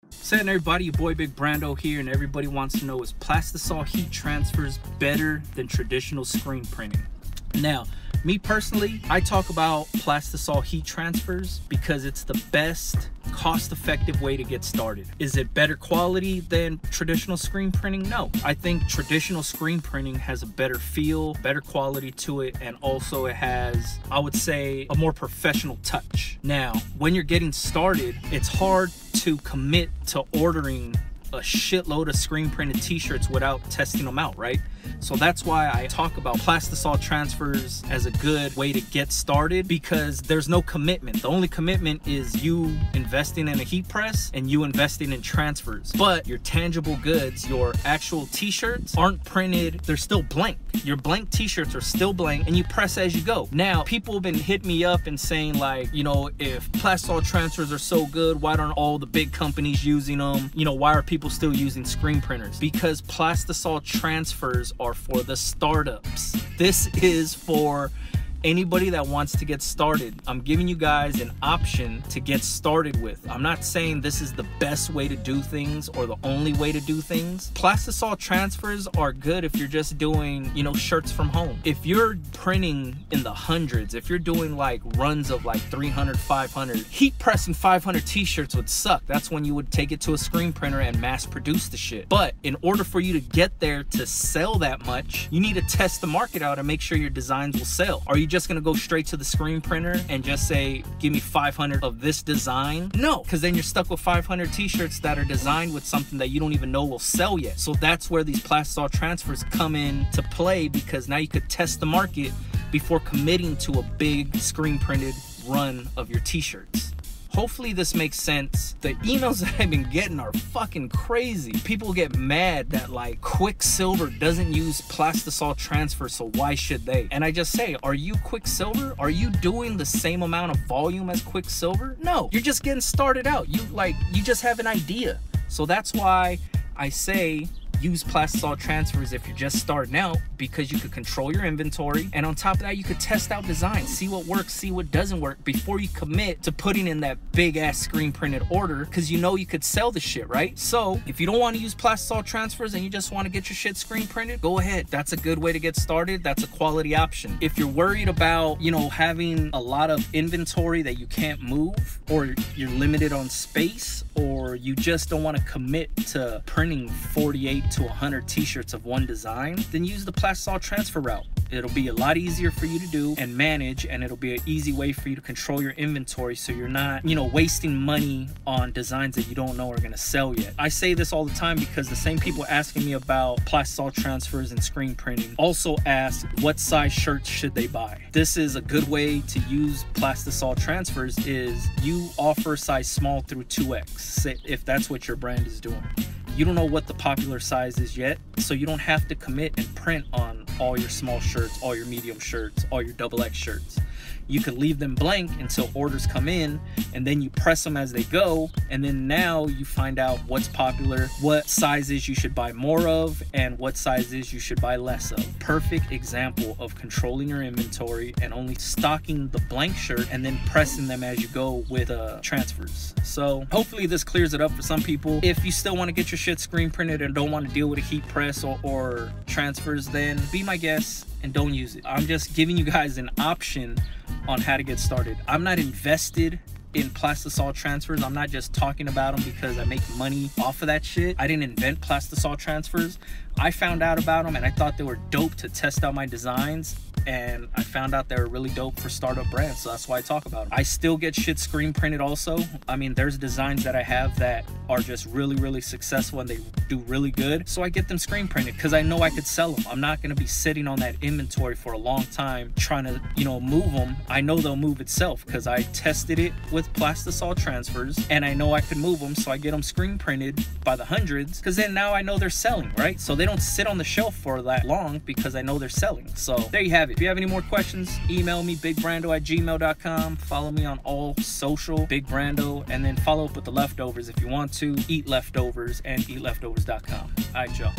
Saying everybody, your boy Big Brando here, and everybody wants to know, is Plastisol heat transfers better than traditional screen printing? Now, me personally, I talk about Plastisol heat transfers because it's the best cost-effective way to get started. Is it better quality than traditional screen printing? No. I think traditional screen printing has a better feel, better quality to it, and also it has, I would say, a more professional touch. Now, when you're getting started, it's hard to commit to ordering a shitload of screen printed t-shirts without testing them out, right? So that's why I talk about Plastisol transfers as a good way to get started, because there's no commitment. The only commitment is you investing in a heat press and you investing in transfers. But your tangible goods, your actual t-shirts, aren't printed, they're still blank. Your blank t-shirts are still blank and you press as you go. Now, people have been hitting me up and saying, like, you know, if Plastisol transfers are so good, why aren't all the big companies using them? You know, why are people still using screen printers? Because Plastisol transfers are for the startups. This is for anybody that wants to get started. I'm giving you guys an option to get started with. I'm not saying this is the best way to do things or the only way to do things. Plastisol transfers are good if you're just doing, you know, shirts from home. If you're printing in the hundreds, if you're doing like runs of like 300, 500, heat pressing 500 t-shirts would suck. That's when you would take it to a screen printer and mass produce the shit. But in order for you to get there to sell that much, you need to test the market out and make sure your designs will sell. Are you just gonna go straight to the screen printer and just say, give me 500 of this design? No, because then you're stuck with 500 t-shirts that are designed with something that you don't even know will sell yet. So that's where these Plastisol transfers come in to play, because now you could test the market before committing to a big screen printed run of your t-shirts. Hopefully this makes sense. The emails that I've been getting are fucking crazy. People get mad that like Quicksilver doesn't use Plastisol transfer, so why should they? And I just say, are you Quicksilver? Are you doing the same amount of volume as Quicksilver? No, you're just getting started out. You just have an idea. So that's why I say use Plastisol transfers if you're just starting out, because you could control your inventory, and on top of that, you could test out designs, see what works, see what doesn't work before you commit to putting in that big ass screen printed order, because you know you could sell the shit, right? So if you don't want to use Plastisol transfers and you just want to get your shit screen printed, go ahead. That's a good way to get started. That's a quality option. If you're worried about, you know, having a lot of inventory that you can't move, or you're limited on space, or you just don't want to commit to printing 48 to 100 t-shirts of one design, then use the Plastisol transfer route. It'll be a lot easier for you to do and manage, and it'll be an easy way for you to control your inventory, so you're not, you know, wasting money on designs that you don't know are going to sell yet. I say this all the time because the same people asking me about Plastisol transfers and screen printing also ask what size shirts should they buy. This is a good way to use Plastisol transfers, is you offer size small through 2X, if that's what your brand is doing. You don't know what the popular size is yet, so you don't have to commit and print on all your small shirts, all your medium shirts, all your XXX shirts. You could leave them blank until orders come in, and then you press them as they go, and then now you find out what's popular, what sizes you should buy more of, and what sizes you should buy less of. Perfect example of controlling your inventory and only stocking the blank shirt and then pressing them as you go with transfers. So hopefully this clears it up for some people. If you still want to get your shit screen printed and don't want to deal with a heat press or transfers, then be my guest and don't use it. I'm just giving you guys an option on how to get started. I'm not invested in Plastisol transfers. I'm not just talking about them because I make money off of that shit. I didn't invent Plastisol transfers. I found out about them and I thought they were dope to test out my designs, and I found out they were really dope for startup brands, so that's why I talk about them. I still get shit screen printed also. I mean, there's designs that I have that are just really successful and they do really good, so I get them screen printed because I know I could sell them. I'm not going to be sitting on that inventory for a long time trying to, you know, move them. I know they'll move itself because I tested it with Plastisol transfers and I know I could move them, so I get them screen printed by the hundreds, because then now I know they're selling, right? So they don't sit on the shelf for that long because I know they're selling. So there you have it. If you have any more questions, email me, bigbrando@gmail.com. Follow me on all social, Big Brando, and then follow up with the leftovers if you want to. Eat leftovers and eatleftovers.com. All right, y'all.